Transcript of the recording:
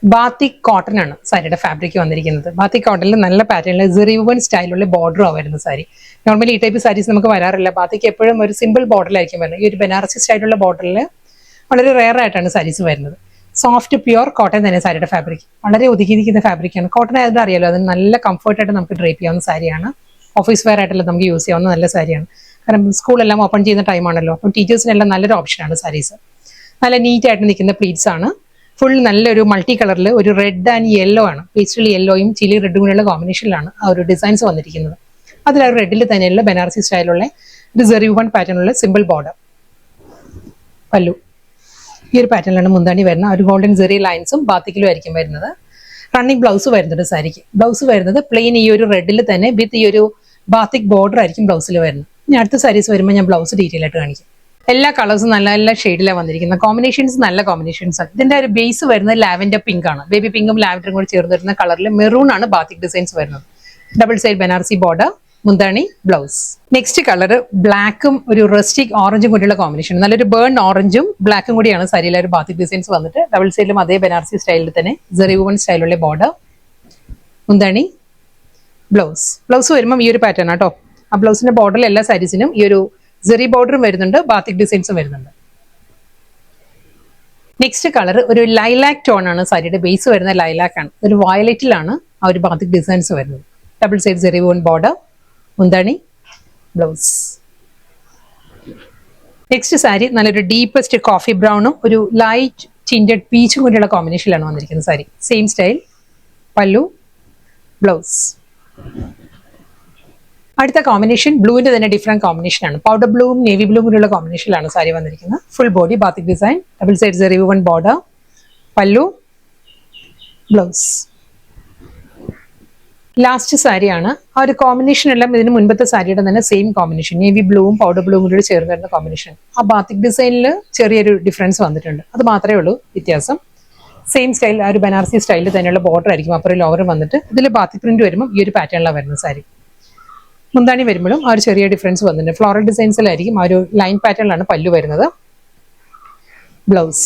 Batik cotton ആണ് സാരിയുടെ fabric വന്നിരിക്കുന്നത്. ബാത്തിക് കോട്ടണിൽ നല്ല പാറ്റേണിൽ സെറിവുവൻ സ്റ്റൈലുള്ള ബോർഡറാണ് വരുന്ന സാരി. നോർമലി ഈ ടൈപ്പ് സാരീസ് നമുക്ക് വരാറില്ല. ബാത്തിക്ക് എപ്പോഴും ഒരു സിമ്പിൾ ബോർഡറിലായിരിക്കും വരുന്നത്. ഈ ഒരു ബനാറസി സ്റ്റൈലുള്ള ബോർഡറിൽ വളരെ റെയർ ആയിട്ടാണ് സാരീസ് വരുന്നത്. സോഫ്റ്റ് പ്യുവർ കോട്ടൺ തന്നെ സാരിയുടെ ഫാബ്രിക്. വളരെ ഒതുക്കിയിരിക്കുന്ന ഫാബ്രിക്കാണ്. കോട്ടൺ ആയതുകൊണ്ട് അറിയാലോ, അതിന് നല്ല കംഫർട്ടായിട്ട് നമുക്ക് ഡ്രേപ്പ് ചെയ്യാവുന്ന സാരിയാണ്. ഓഫീസ് വെയർ ആയിട്ടല്ല നമുക്ക് യൂസ് ചെയ്യാവുന്ന നല്ല സാരിയാണ്. കാരണം സ്കൂളെല്ലാം ഓപ്പൺ ചെയ്യുന്ന ടൈമാണല്ലോ. അപ്പം ടീച്ചേഴ്സിനെല്ലാം നല്ലൊരു ഓപ്ഷനാണ് സാരീസ്. നല്ല നീറ്റായിട്ട് നിൽക്കുന്ന പ്ലീറ്റ്സ് ആണ്. ഫുൾ നല്ലൊരു മൾട്ടി കളറിൽ ഒരു റെഡ് ആൻഡ് യെല്ലോ ആണ്. പേസ്റ്റൽ യെല്ലോയും ചില്ലി റെഡും കൂടെയുള്ള കോമ്പിനേഷനിലാണ് ആ ഒരു ഡിസൈൻസ് വന്നിരിക്കുന്നത്. അതിൽ ആ റെഡിൽ തന്നെയുള്ള ബനാറസി സ്റ്റൈലുള്ള ഒരു സെറിവുവൻ പാറ്റേണിലുള്ള സിമ്പിൾ ബോർഡർ. പല്ലു ഈ ഒരു പാറ്റേണിലാണ് മുന്താണി വരുന്നത്. ഒരു ഗോൾഡൻ സെറി ലൈൻസും ബാത്തിക്കിലും ആയിരിക്കും വരുന്നത്. റണ്ണിങ് ബ്ലൗസ് വരുന്നുണ്ട് സാരിക്ക്. ബ്ലൗസ് വരുന്നത് പ്ലെയിൻ ഈ ഒരു റെഡിൽ തന്നെ വിത്ത് ഈ ഒരു ബാത്തിക് ബോർഡർ ആയിരിക്കും ബ്ലൗസിൽ വരുന്നത്. ഇനി അടുത്ത സാരീസ് വരുമ്പോൾ ഞാൻ ബ്ലൗസ് ഡീറ്റെയിൽ ആയിട്ട് കാണിക്കും. എല്ലാ കളേഴ്സും നല്ല നല്ല ഷെയ്ഡിലാണ് വന്നിരിക്കുന്നത്. കോമ്പിനേഷൻസ് നല്ല കോമ്പിനേഷൻസ് ആണ്. ഇതിന്റെ ഒരു ബേസ് വരുന്നത് ലാവൻഡർ പിങ്ക് ആണ്. ബേബി പിങ്കും ലാവൻഡറും കൂടി ചേർന്ന് വരുന്ന കളറിൽ മെറൂൺ ആണ് ബാത്തിക് ഡിസൈൻസ് വരുന്നത്. ഡബിൾ സൈഡ് ബനാറസി ബോർഡർ, മുന്താണി, ബ്ലൗസ്. നെക്സ്റ്റ് കളർ ബ്ലാക്കും ഒരു റസ്റ്റിക് ഓറഞ്ചും കൂടിയുള്ള കോമ്പിനേഷൻ. നല്ലൊരു ബേൺ ഓറഞ്ചും ബ്ലാക്കും കൂടിയാണ് സാരിയിലെ ഒരു ബാത്തിക് ഡിസൈൻസ് വന്നിട്ട്. ഡബിൾ സൈഡിലും അതേ ബനാറസി സ്റ്റൈലിൽ തന്നെ സെറിവുവൻ സ്റ്റൈലുള്ള ബോർഡർ, മുന്താണി, ബ്ലൗസ്. ബ്ലൗസ് വരുമ്പോൾ ഈ ഒരു പാറ്റേൺ ആട്ടോ. ആ ബ്ലൗസിന്റെ ബോർഡറിൽ എല്ലാ സാരീസിനും ഈ ഒരു സെറി ബോർഡറും വരുന്നുണ്ട്, ബാത്തിക് ഡിസൈൻസും വരുന്നുണ്ട്. നെക്സ്റ്റ് കളർ ഒരു ലൈലാക് ടോൺ ആണ്. സാരിയുടെ ബേസ് വരുന്ന ലൈലാക് ആണ്. ഒരു വയലറ്റിലാണ് ആ ഒരു ബാത്തിക് ഡിസൈൻസ് വരുന്നത്. ഡബിൾ സൈഡ് സെറിവുവൻ ബോർഡർ, മുന്താണി, ബ്ലൗസ്. നെക്സ്റ്റ് സാരി നല്ലൊരു ഡീപ്പസ്റ്റ് കോഫി ബ്രൗണും ഒരു ലൈറ്റ് ടിൻറ്റഡ് പീച്ചും കൂടിയുള്ള കോമ്പിനേഷനിലാണ് വന്നിരിക്കുന്നത് sari. Same style, pallu, blouse. അടുത്ത കോമ്പിനേഷൻ ബ്ലൂവിന്റെ തന്നെ ഡിഫറെന്റ് കോമ്പിനേഷൻ ആണ്. പൗഡർ ബ്ലൂവും നേവി ബ്ലൂ കൂടിയുള്ള കോമ്പിനേഷനിലാണ് സാരി വന്നിരിക്കുന്നത്. Full body batik design, double side സെറിവുവൻ ബോർഡർ, പല്ലു, ബ്ലൗസ്. ലാസ്റ്റ് സാരിയാണ്. ആ ഒരു കോമ്പിനേഷൻ എല്ലാം ഇതിന് മുൻപത്തെ സാരിയുടെ തന്നെ സെയിം കോമ്പിനേഷൻ. നേവി ബ്ലൂവും പൗഡർ ബ്ലൂവും കൂടി ചേർന്ന് വരുന്ന കോമ്പിനേഷൻ. ആ ബാത്തിക് ഡിസൈനിൽ ചെറിയൊരു ഡിഫറൻസ് വന്നിട്ടുണ്ട്. അത് മാത്രമേ ഉള്ളൂ വ്യത്യാസം. സെയിം സ്റ്റൈൽ, ആ ഒരു ബനാറസി സ്റ്റൈലിൽ തന്നെയുള്ള ബോർഡർ ആയിരിക്കും അപ്പുറം ലോവർ വന്നിട്ട്. ഇതിൽ ബാത്തിക് പ്രിന്റ് വരുമ്പോൾ ഈ ഒരു പാറ്റേണിലാണ് വരുന്ന സാരി. മുന്താണി വരുമ്പോഴും ആ ഒരു ചെറിയ ഡിഫറൻസ് വന്നിട്ടുണ്ട്. ഫ്ലോറൽ ഡിസൈൻസിലായിരിക്കും ആ ഒരു ലൈൻ പാറ്റേണിലാണ് പല്ലു വരുന്നത്, ബ്ലൗസ്.